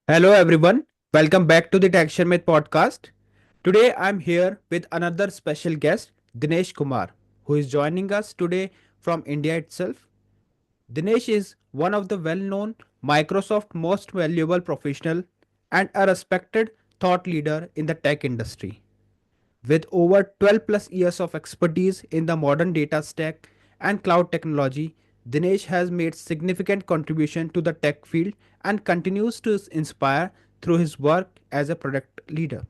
Hello everyone, welcome back to the Tech Sharmit podcast. Today I'm here with another special guest, Dinesh Kumar, who is joining us today from India itself. Dinesh is one of the well-known Microsoft most valuable professional and a respected thought leader in the tech industry. With over 12 plus years of expertise in the modern data stack and cloud technology, Dinesh has made significant contribution to the tech field and continues to inspire through his work as a product leader.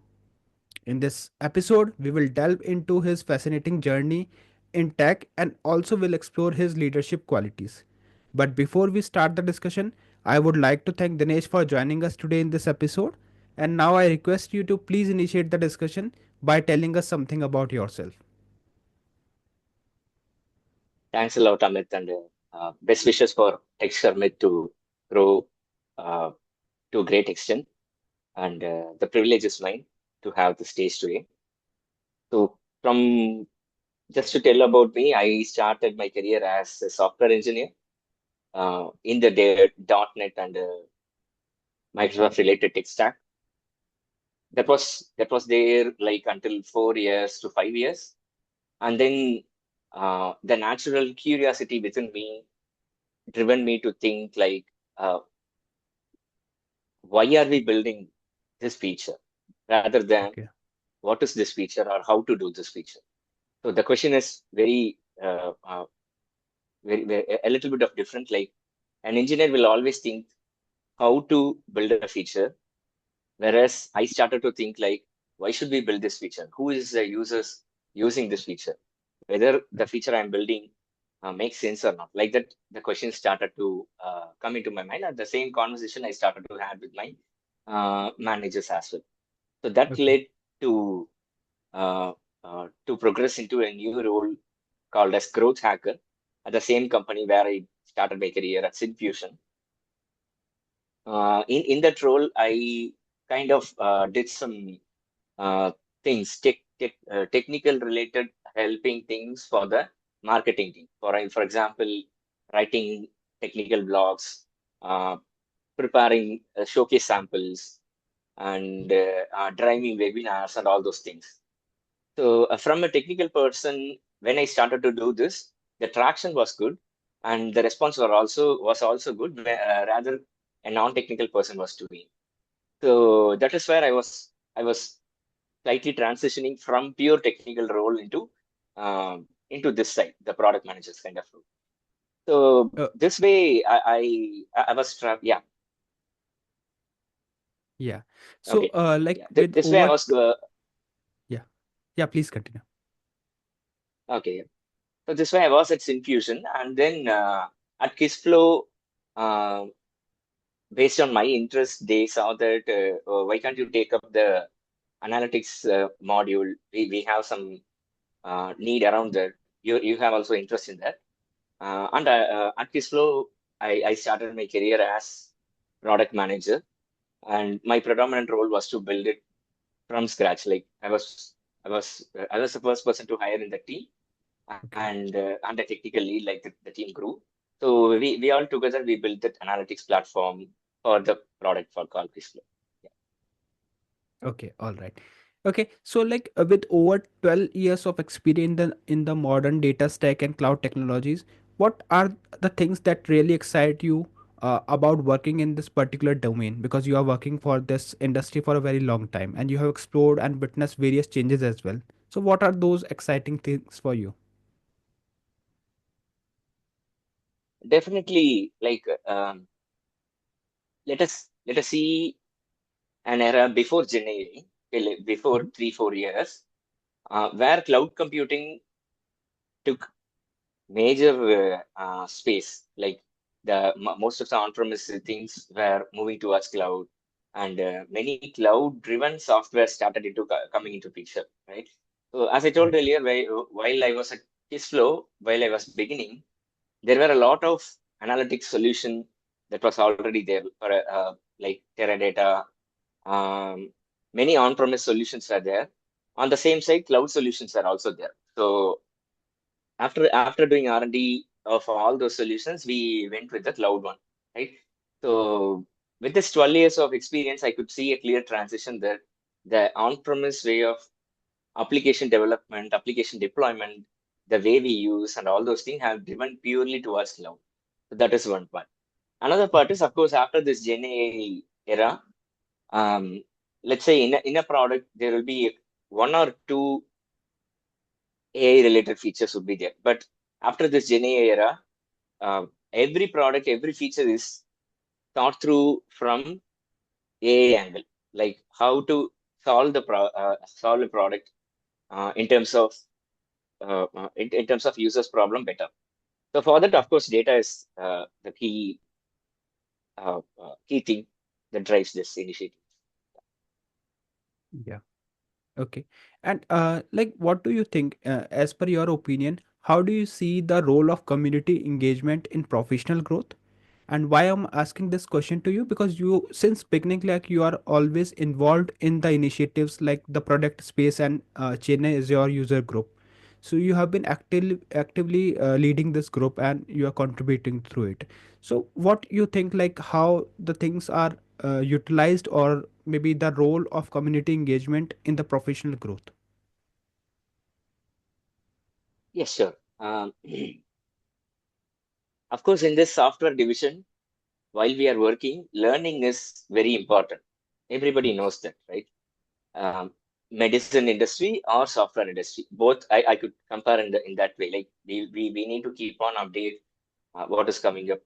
In this episode, we will delve into his fascinating journey in tech and also will explore his leadership qualities. But before we start the discussion, I would like to thank Dinesh for joining us today in this episode. And now I request you to please initiate the discussion by telling us something about yourself. Thanks a lot, Amit, and best wishes for Tech Sharmit to grow uh, to a great extent. And the privilege is mine to have the stage today. So, from just to tell about me, I started my career as a software engineer in the .NET and Microsoft related tech stack. That was there like until 4 years to 5 years, and then the natural curiosity within me driven me to think like. Why are we building this feature rather than Okay. what is this feature or how to do this feature? So the question is very a little bit of different. Like an engineer will always think how to build a feature, whereas I started to think like why should we build this feature? Who is the users using this feature? Whether the Right. feature I'm building makes sense or not. Like that, the question started to come into my mind. And the same conversation I started to have with my managers as well. So that Okay. led to progress into a new role called as growth hacker at the same company where I started my career at Synfusion. In that role, I kind of did some uh, things, technical related helping things for the marketing team. For example, writing technical blogs, uh, preparing showcase samples, and driving webinars and all those things. So from a technical person, when I started to do this, the traction was good, and the response was also good. Rather, a non-technical person was doing. So that is where I was slightly transitioning from pure technical role into this side, the product managers kind of role. So Uh, this way, I was yeah. yeah. So, Okay, like yeah. with This way I over, was yeah, yeah. Please continue. okay. Yeah. So this way I was at Syncfusion, and then at Kissflow, uh, based on my interest, they saw that why can't you take up the analytics module? We have some need around that. You have also interest in that. And at Kissflow, I started my career as product manager, and my predominant role was to build it from scratch. Like I was the first person to hire in the team, Okay. and a technical lead. Like the team grew, so we all together we built that analytics platform for the product for called Kissflow. Yeah. Okay. All right. Okay. So, like with over 12 years of experience in the modern data stack and cloud technologies, what are the things that really excite you about working in this particular domain? Because you are working for this industry for a very long time and you have explored and witnessed various changes as well. So, what are those exciting things for you? Definitely, like let us see an era before Gen AI, okay, like before Mhm. 3 4 years, where cloud computing took major space. Like most of the on-premise things were moving towards cloud, and many cloud-driven software started coming into picture, right? So as I told Right. earlier, while I was at Kissflow, while I was beginning, there were a lot of analytics solution that was already there for like Teradata. Um, Many on-premise solutions are there. On the same side, cloud solutions are also there. So after doing R&D of all those solutions, we went with the cloud one, right? So with this 12 years of experience, I could see a clear transition that the on-premise way of application development, application deployment, the way we use and all those things have driven purely towards cloud. So that is one part. Another part is, of course, after this Gen AI era, um, let's say in a product, there will be one or two AI related features would be there. But after this Gen AI era, every product, every feature is thought through from AI angle, like how to solve a product in terms of in terms of users problem better. So for that, of course, data is the key thing that drives this initiative. Yeah. Okay. And like, what do you think, as per your opinion, how do you see the role of community engagement in professional growth? And why I'm asking this question to you, because you, since beginning, like, you are always involved in the initiatives like the product space and Chennai is your user group. So you have been actively leading this group and you are contributing through it. So what you think, like, how the things are utilized, or maybe the role of community engagement in the professional growth? Yes, sure. Of course, in this software division, while we are working, learning is very important. Everybody Yes. knows that, right? Um, Medicine industry or software industry, both I could compare in that way. Like we need to keep on update what is coming up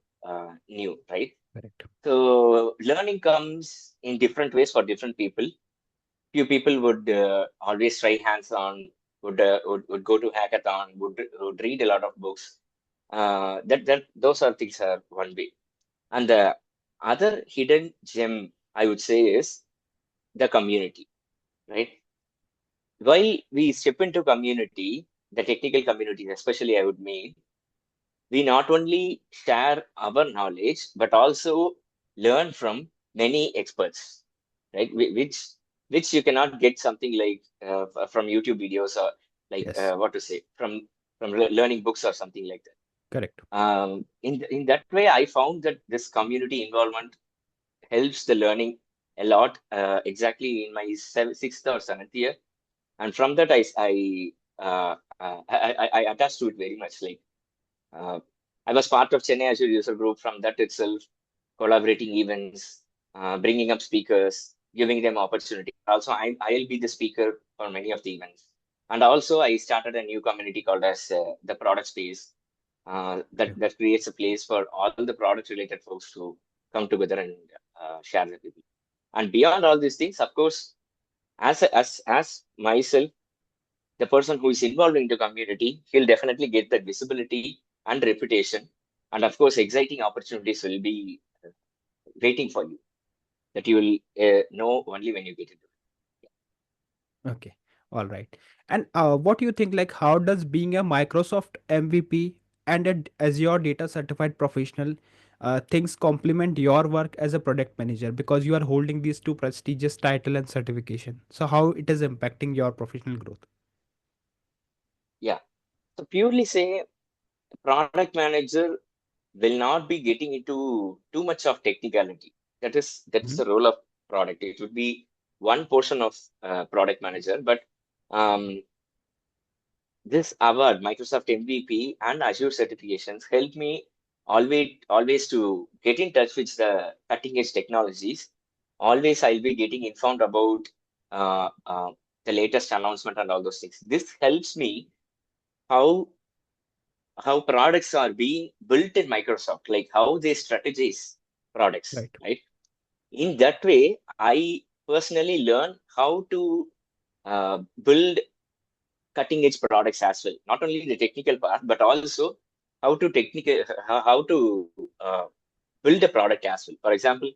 new, right? Correct. So learning comes in different ways for different people. Few people would always try hands-on, would go to hackathon, would read a lot of books. That those are things are one way. And the other hidden gem, I would say, is the community, right? While we step into community, the technical community, especially I would mean, we not only share our knowledge, but also learn from many experts, right? Which you cannot get something like from YouTube videos or like Yes. what to say from learning books or something like that. Correct. In that way, I found that this community involvement helps the learning a lot. Exactly in my sixth or seventh year, and from that I attached to it very much. Like uh, I was part of Chennai Azure user group from that itself, collaborating events, bringing up speakers, giving them opportunity. Also, I'll be the speaker for many of the events. And also, I started a new community called as the Product Space. Okay. That creates a place for all the product related folks to come together and share their people. And beyond all these things, of course, as myself, the person who is involved in the community, he'll definitely get that visibility and reputation. And of course, exciting opportunities will be waiting for you that you will know only when you get into it. Okay. All right. And what do you think, like, how does being a Microsoft MVP and an Azure Data Certified Professional things complement your work as a product manager, because you are holding these two prestigious title and certification? So how it is impacting your professional growth? Yeah. So purely say product manager will not be getting into too much of technicality. That is Mhm. the role of product. It would be one portion of product manager, but um, this award, Microsoft MVP and Azure certifications help me always to get in touch with the cutting edge technologies. Always I'll be getting informed about uh, uh, the latest announcement and all those things. This helps me how how products are being built in Microsoft, like how they strategize products, Right. right? In that way, I personally learn how to build cutting edge products as well. Not only the technical part, but also how to build a product as well. For example,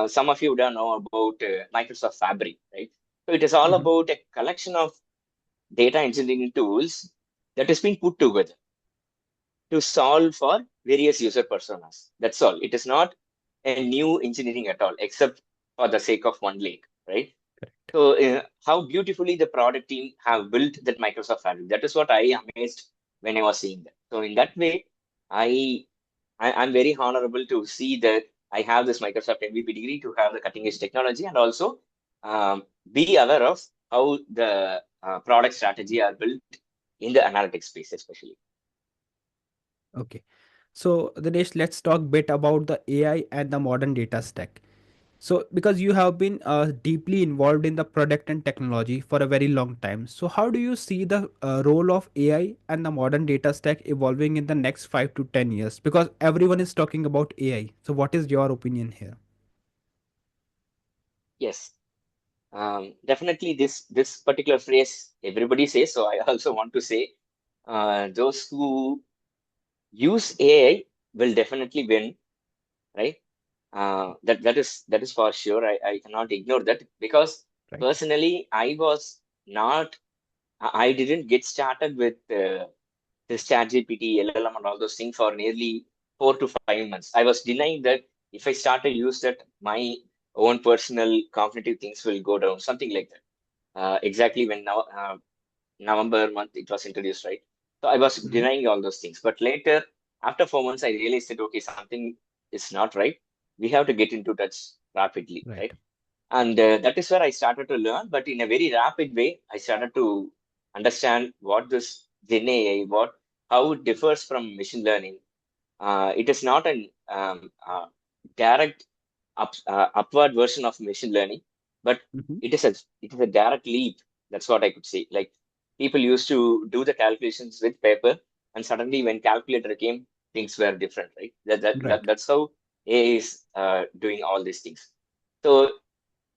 some of you don't know about Microsoft Fabric, right? So it is all Hmm. about a collection of data engineering tools that has been put together to solve for various user personas. That's all. It is not a new engineering at all, except for the sake of one lake, right? Correct. So how beautifully the product team have built that Microsoft Fabric. That is what I amazed when I was seeing that. So in that way, I I'm very honorable to see that I have this Microsoft MVP degree to have the cutting edge technology and also be aware of how the product strategy are built in the analytics space, especially. Okay. So, Dinesh, let's talk bit about the AI and the modern data stack. So, because you have been deeply involved in the product and technology for a very long time, so how do you see the role of AI and the modern data stack evolving in the next 5 to 10 years? Because everyone is talking about AI. So, what is your opinion here? Yes, definitely this particular phrase everybody says. So I also want to say, those who use AI will definitely win, right? That is for sure. I cannot ignore that because Right. personally I was not. I didn't get started with this ChatGPT, LLM, and all those things for nearly 4 to 5 months. I was denying that if I start to use that, my own personal cognitive things will go down, something like that. Exactly when now November month it was introduced, right? So I was Hmm. denying all those things. But later, after 4 months, I realized that okay, something is not right. We have to get into touch rapidly, Right. right? And that is where I started to learn, but in a very rapid way, I started to understand what this Gen AI, how it differs from machine learning. It is not an direct upward version of machine learning, but Hmm. it is a direct leap. That's what I could say. Like people used to do the calculations with paper, and suddenly when calculator came, things were different, right? Right. That's how AI is doing all these things. So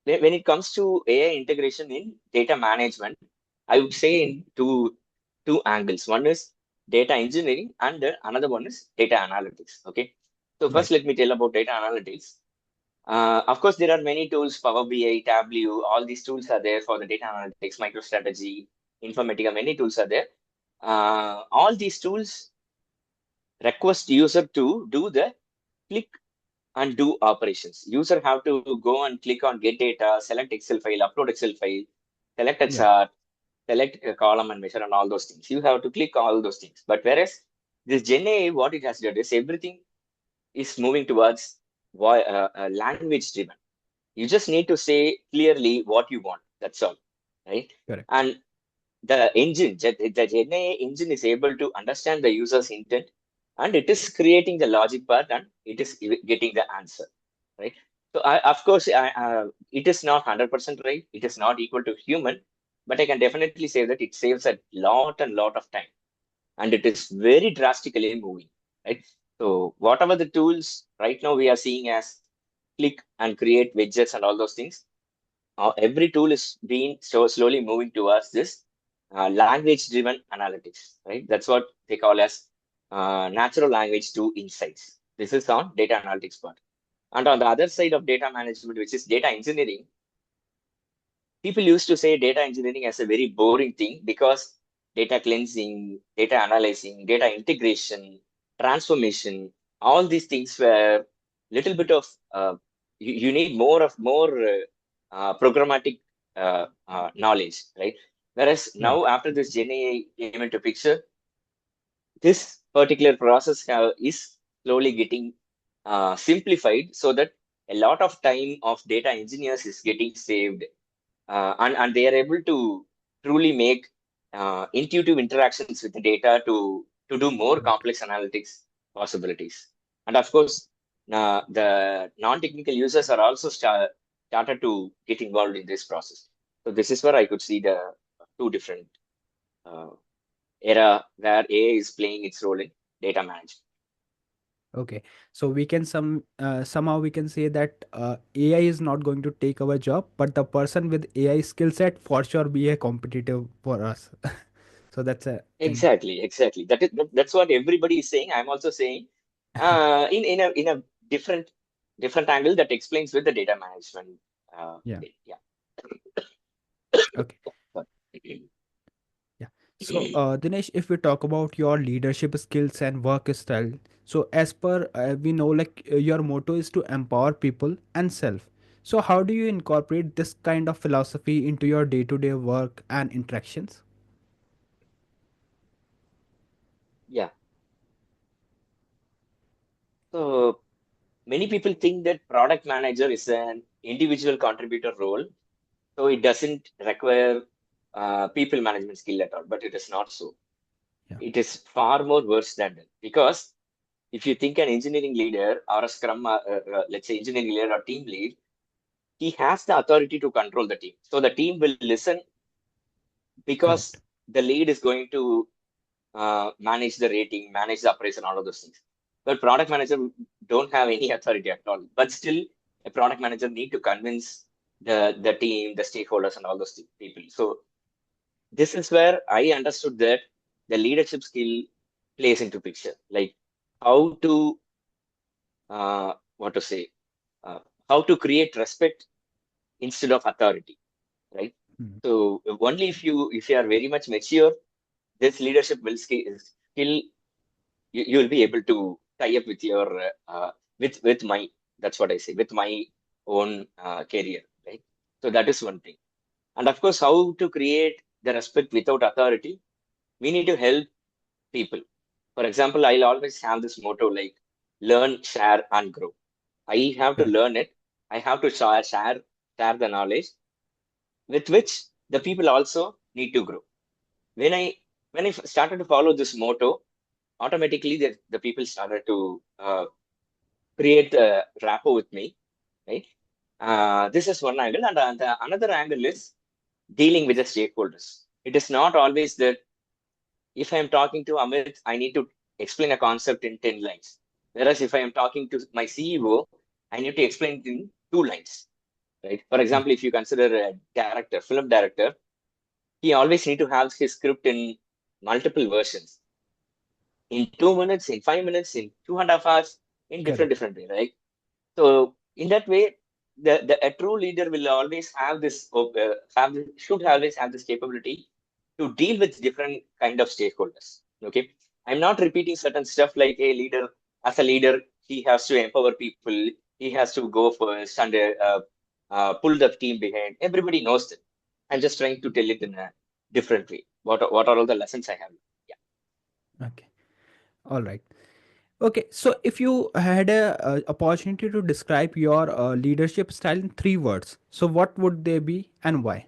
when it comes to AI integration in data management, I would say in two angles. One is data engineering, and another one is data analytics. Okay, so first Right. let me tell about data analytics. Of course, there are many tools, Power BI, Tableau, all these tools are there for the data analytics, MicroStrategy, Informatica, many tools are there. All these tools request user to do the click and do operations. User have to go and click on get data, select Excel file, upload Excel file, select a Yeah. chart, select a column and measure and all those things. You have to click all those things. But whereas this Gen AI, what it has done is everything is moving towards language driven. You just need to say clearly what you want. That's all, right? Correct. And the Gen AI engine is able to understand the user's intent, and it is creating the logic part, and it is getting the answer, right? So of course, it is not 100% right. It is not equal to human, but I can definitely say that it saves a lot and lot of time, and it is very drastically moving, right? So whatever the tools right now we are seeing as click and create widgets and all those things, every tool is being so slowly moving towards this language driven analytics, right? That's what they call as natural language to insights. This is on data analytics part. And on the other side of data management, which is data engineering, people used to say data engineering as a very boring thing because data cleansing, data analyzing, data integration, transformation, all these things were little bit of you need more programmatic knowledge, right? Whereas Right. now after this Gen AI came into picture, this particular process is slowly getting simplified so that a lot of time of data engineers is getting saved, and they are able to truly make intuitive interactions with the data to do more Right. complex analytics possibilities. And of course, the non-technical users are also started to get involved in this process. So this is where I could see the two different uh, era where AI is playing its role in data management. Okay, so we can somehow we can say that AI is not going to take our job, but the person with AI skill set for sure be a competitive for us. So that's a thing. Exactly. That's what everybody is saying. I'm also saying in a different angle that explains with the data management. Yeah. Bit. Yeah. Okay. Sorry. Yeah. So, Dinesh, if we talk about your leadership skills and work style, so as per we know, like your motto is to empower people and self. So, how do you incorporate this kind of philosophy into your day-to-day work and interactions? Yeah. So Many people think that product manager is an individual contributor role, so it doesn't require people management skill at all, but it is not so. Yeah. It is far more worse than that, because if you think an engineering leader or a scrum, let's say engineering leader or team lead, he has the authority to control the team. So the team will listen Correct. because the lead is going to manage the rating, manage the operation, all of those things. But product manager don't have any authority at all. But still, a product manager need to convince the team, the stakeholders, and all those people. So this is where I understood that the leadership skill plays into picture, like how to what to say, uh, how to create respect instead of authority, right? Mm. So only if you are very much mature, this leadership will skill you will be able to tie up with your with my, that's what I say, with my own career, right? So that is one thing. And of course, how to create the respect without authority, we need to help people. For example, I'll always have this motto like learn, share, and grow. I have to Correct. learn it. I have to share the knowledge with which the people also need to grow. when i when I started to follow this motto, automatically the people started to create a rapport with me, right? This is one angle, and the another angle is dealing with the stakeholders. It is not always that if I am talking to Amit, I need to explain a concept in 10 lines. Whereas if I am talking to my CEO, I need to explain it in 2 lines, right? For Yeah. example, if you consider a director, film director, he always need to have his script in multiple versions, in 2 minutes, in 5 minutes, in 2.5 hours, in Correct. different way, right? So in that way, the a true leader will always have this should always have this capability to deal with different kind of stakeholders. Okay, I'm not repeating certain stuff like a leader, as a leader, he has to empower people, he has to go first and pull the team behind. Everybody knows that. I'm just trying to tell it in a different way. What are all the lessons I have? Yeah, Okay. All right. Okay. So if you had a, opportunity to describe your leadership style in 3 words, so what would they be and why?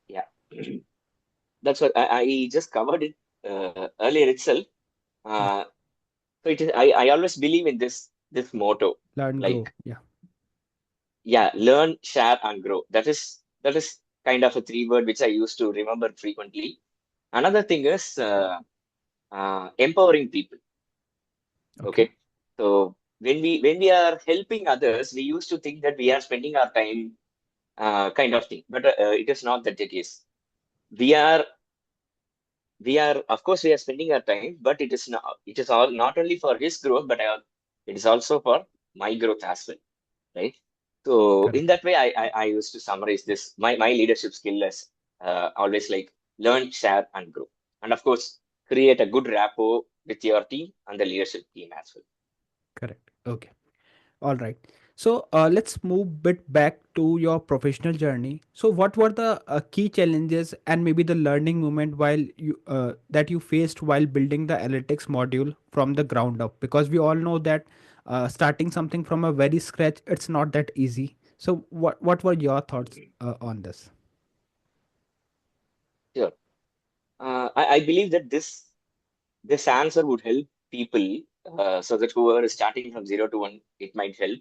yeah. That's what I just covered it earlier itself. Yeah. Uh, so it is. I always believe in this motto, Learn, grow. like Yeah. yeah, learn, share, and grow. That is kind of a 3 word which I used to remember frequently. Another thing is empowering people. Okay. Okay, so when we are helping others, we used to think that we are spending our time kind of thing, but it is not that it is. We are we are, of course, we are spending our time, but it is all not only for his growth, but it is also for my growth as well, right? So in Correct. that way, I used to summarize this, my leadership skill as always like learn, share, and grow, and of course create a good rapport with your team and the leadership team as well. Correct. Okay. All right. So let's move bit back to your professional journey. So what were the key challenges and maybe the learning moment while you that you faced while building the analytics module from the ground up? Because we all know that starting something from a very scratch, it's not that easy. So what were your thoughts on this? Sure. I believe that this answer would help people, so that whoever is starting from 0 to 1, it might help.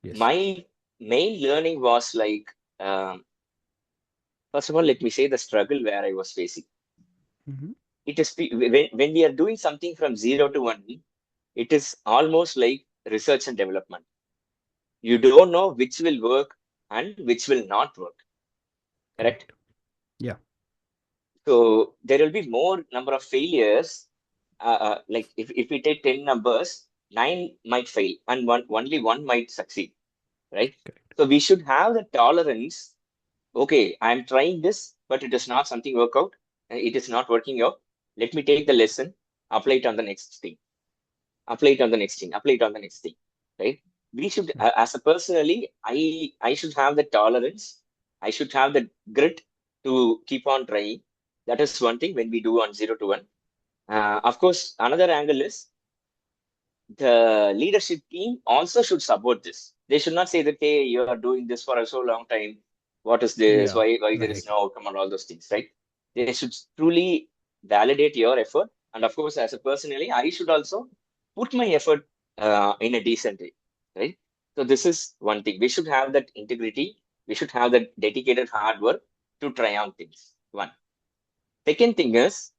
Yes. My main learning was like, first of all, let me say the struggle where I was facing. Hmm. It is when we are doing something from 0 to 1, it is almost like research and development. You don't know which will work and which will not work. Correct? Correct. Yeah. So there will be more number of failures. Like if we take 10 numbers, 9 might fail and only one might succeed, right? Correct. So we should have the tolerance. Okay, I'm trying this, but it is not something work out. It is not working out. Let me take the lesson, apply it on the next thing, apply it on the next thing, apply it on the next thing, right? We should, Right. as a personally, I should have the tolerance. I should have the grit to keep on trying. That is one thing when we do on 0 to 1. Of course, another angle is the leadership team also should support this. They should not say that, hey, you are doing this for a so long time. What is this? Yeah. Why there is Right. no outcome and all those things, right? They should truly validate your effort. And of course, as a personally, I should also put my effort in a decent way, right? So this is one thing. We should have that integrity. We should have that dedicated hard work to try on things. One. Second thing is,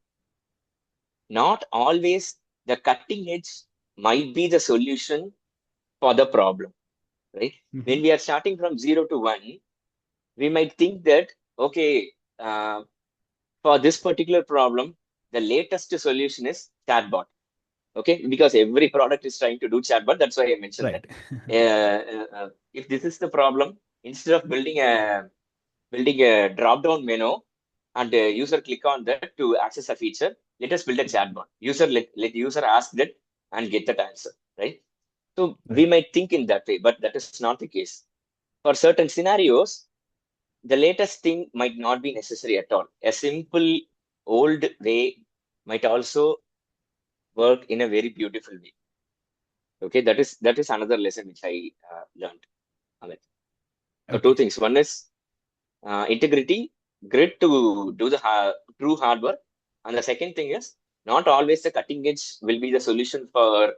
not always the cutting edge might be the solution for the problem, right? Mm-hmm. When we are starting from 0 to 1, we might think that, okay, for this particular problem, the latest solution is chatbot. Okay, because every product is trying to do chatbot. That's why I mentioned that. Right. If this is the problem, instead of building a drop-down menu and user click on that to access a feature, let us build a chatbot. Let user ask that and get that answer, right? So we Right. might think in that way, but that is not the case. For certain scenarios, the latest thing might not be necessary at all. A simple old way might also work in a very beautiful way. Okay, that is another lesson which I learned, Amit. So two Okay. things. One is integrity, grit to do the true hard work, and the second thing is not always the cutting edge will be the solution for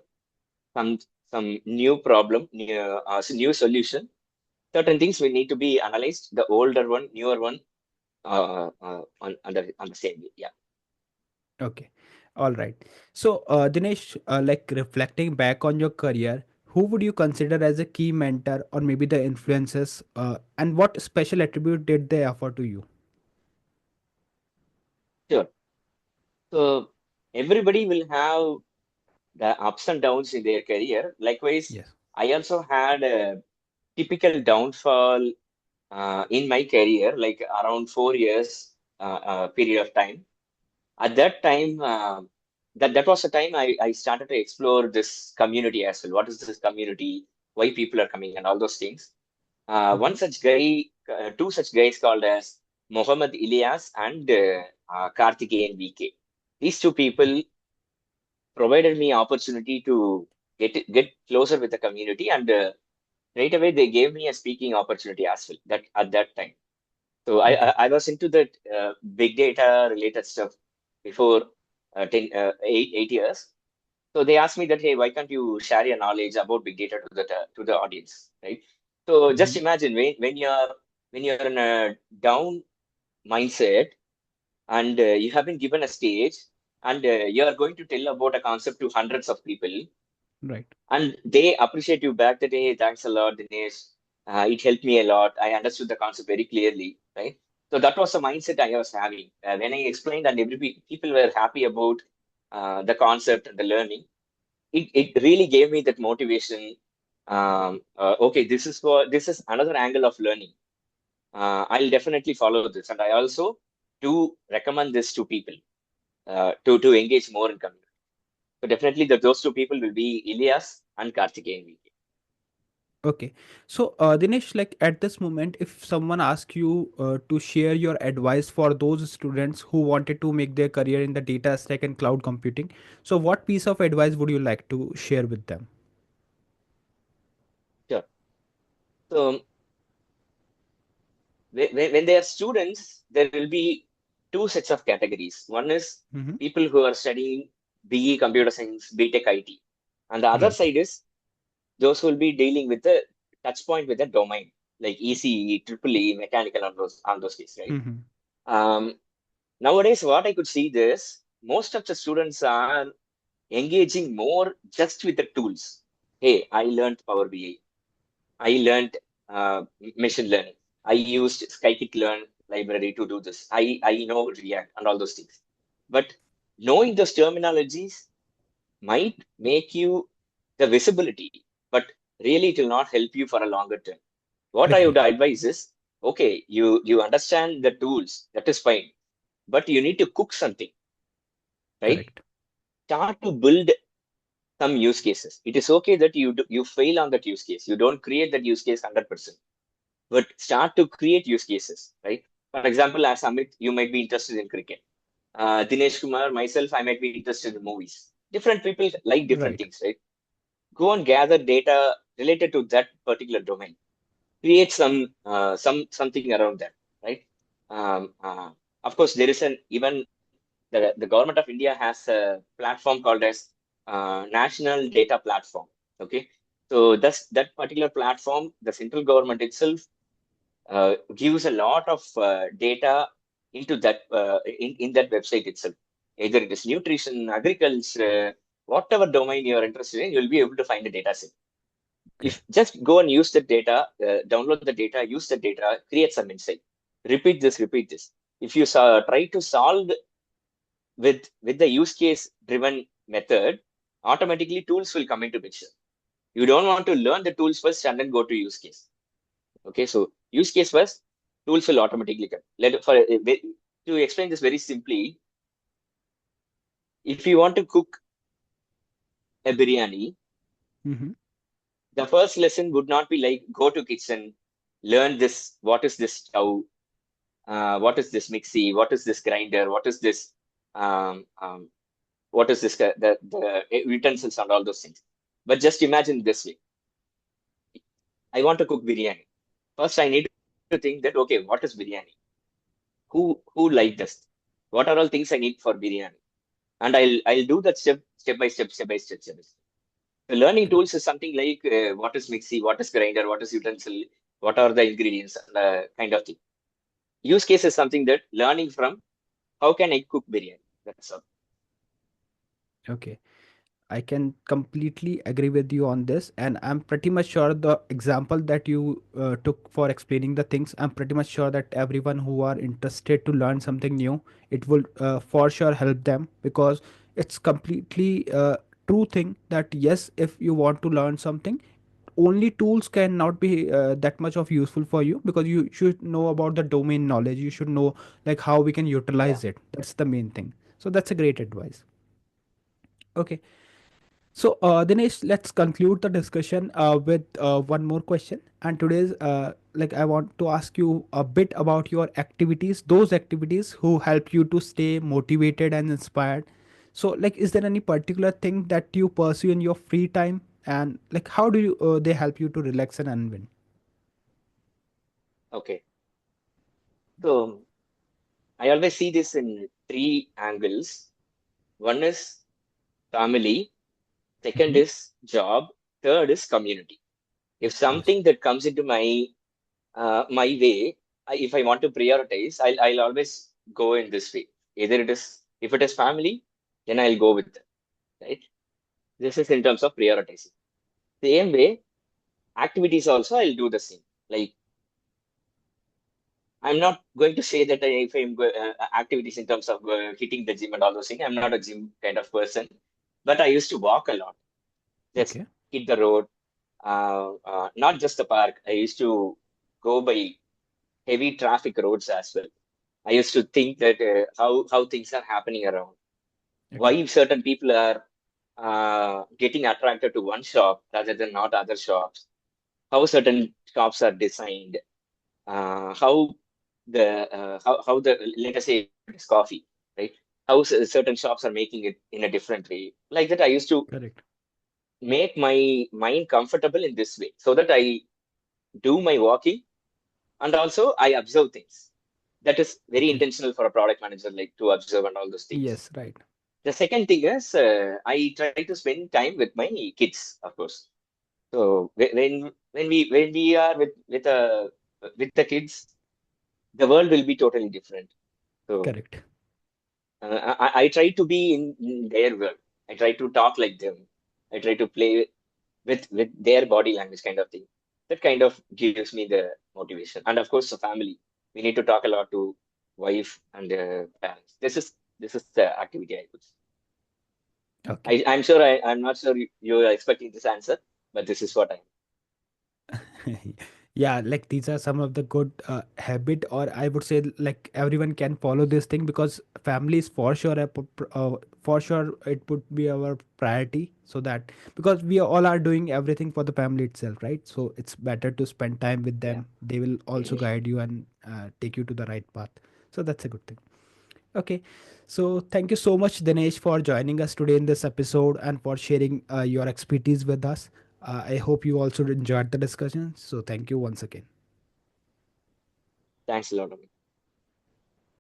some some new problem, new solution. Certain things will need to be analyzed. The older one, newer one, on the same way. Yeah, Okay. All right. So, Dinesh, like reflecting back on your career, who would you consider as a key mentor or maybe the influences, and what special attribute did they offer to you? sure. So everybody will have the ups and downs in their career. Likewise, Yes. I also had a typical downfall in my career, like around 4 years period of time. At that time, that was the time I started to explore this community as well. What is this community? Why people are coming and all those things. Mm-hmm. One such guy, two such guys called as Mohammed Ilyas and Karthikeyan VK. These two people provided me opportunity to get closer with the community, and right away they gave me a speaking opportunity as well. That at that time, so Okay. I was into that big data related stuff before 8 years. So they asked me that, hey, why can't you share your knowledge about big data to the audience, right? So just Mm-hmm. imagine when you're in a down mindset, and you have been given a stage, and you are going to tell about a concept to hundreds of people, Right. and they appreciate you back that, hey, thanks a lot, Dinesh. It helped me a lot. I understood the concept very clearly, right? So that was the mindset I was having when I explained, and people were happy about the concept and the learning. It really gave me that motivation. Okay, this is another angle of learning. I'll definitely follow this, and I also do recommend this to people to engage more in community. So definitely, those two people will be Ilias and Karthikeyan. Okay. So, Dinesh, like at this moment, if someone asks you to share your advice for those students who wanted to make their career in the data stack and cloud computing, so what piece of advice would you like to share with them? Sure. So when they are students, there will be two sets of categories. One is Mm-hmm. people who are studying BE Computer Science, BTech IT, and the other Right. side is those who will be dealing with the touch point with the domain, like ECE, Triple E, mechanical on those things, right? Mm-hmm. Um, Nowadays, what I could see this, most of the students are engaging more just with the tools. Hey, I learned Power BI. I learned machine learning. I used scikit-learn library to do this. I know React and all those things. But knowing those terminologies might make you the visibility, but really it will not help you for a longer term. What I would Agree. advise is, okay, you understand the tools, that is fine, but you need to cook something, right? Correct. Start to build some use cases. It is okay that you fail on that use case. You don't create that use case 100%, but start to create use cases, right? For example, as Amit, you might be interested in cricket. Dinesh Kumar, myself, I might be interested in movies. Different people like different Right. things, right? go and gather data related to that particular domain, create something around that, right? Um, uh, of course, there is an even the government of India has a platform called as National Data Platform. Okay, so that's that particular platform. The central government itself gives a lot of data into that in that website itself. Either it is nutrition, agriculture, whatever domain you are interested in, you'll be able to find a data set. Okay. If just go and use the data, download the data, use the data, create some insight. Repeat this, repeat this. If you try to solve with the use case driven method, automatically tools will come into picture. You don't want to learn the tools first and then go to use case. Okay, so use case first, tools will automatically come. To explain this very simply, if you want to cook a biryani, Mm-hmm. the first lesson would not be like go to kitchen, learn this. What is this stove? What is this mixie? What is this grinder? What is this? Um, um, what is this? The utensils and all those things. But just imagine this way: I want to cook biryani. First, I need to think that okay, what is biryani? Who like this? What are all things I need for biryani? And I'll do that step by step, step by step, step by step. The learning Correct. tools is something like what is mixie, what is grinder, what is utensil, what are the ingredients, and kind of thing. Use case is something that learning from how can I cook biryani. That's all. Okay. I can completely agree with you on this, and I'm pretty much sure the example that you took for explaining the things, I'm pretty much sure that everyone who are interested to learn something new, it will for sure help them, because it's completely true thing that yes, if you want to learn something, only tools cannot be that much of useful for you, because you should know about the domain knowledge. You should know like how we can Yeah. utilize it. That's the main thing. So that's a great advice. Okay. So, Dinesh, let's conclude the discussion with one more question. And today's, like, I want to ask you a bit about your activities, those activities who help you to stay motivated and inspired. So, like, is there any particular thing that you pursue in your free time? And, like, how do you, they help you to relax and unwind? Okay. So I always see this in three angles. One is family, second Hmm. is job, third is community. If Yes, something that comes into my way, if I want to prioritize, I'll always go in this way. Either it is if it is family, then I'll go with it, right? This is in terms of prioritizing. Same way, activities also I'll do the same. Like I'm not going to say that if activities in terms of hitting the gym and all those things, I'm not a gym kind of person, but I used to walk a lot, just okay, hit the road, not just the park. I used to go by heavy traffic roads as well. I used to think that how things are happening around, okay, why certain people are getting attracted to one shop rather than not other shops, how certain shops are designed, how how the let us say if it is coffee, right? How certain shops are making it in a different way. Like that, I used to correct. make my mind comfortable in this way so that I do my walking and also I observe things. That is very Okay. intentional for a product manager, like to observe and all those things. Yes, right. The second thing is I try to spend time with my kids, of course. So when we are with the kids, the world will be totally different. So Correct. I try to be in their world. I try to talk like them. I try to play with their body language kind of thing. That kind of gives me the motivation. And of course, the family. We need to talk a lot to wife and parents. This is the activity I would. Okay. I'm not sure you are expecting this answer, but this is what I. Yeah, like these are some of the good habit, or I would say like everyone can follow this thing, because family is for sure for sure it would be our priority, so that because we all are doing everything for the family itself, right? So it's better to spend time with Yeah. them. They will also guide you and take you to the right path. So that's a good thing. Okay. So thank you so much, Dinesh, for joining us today in this episode and for sharing your expertise with us. I hope you also enjoyed the discussion. So thank you once again. Thanks a lot.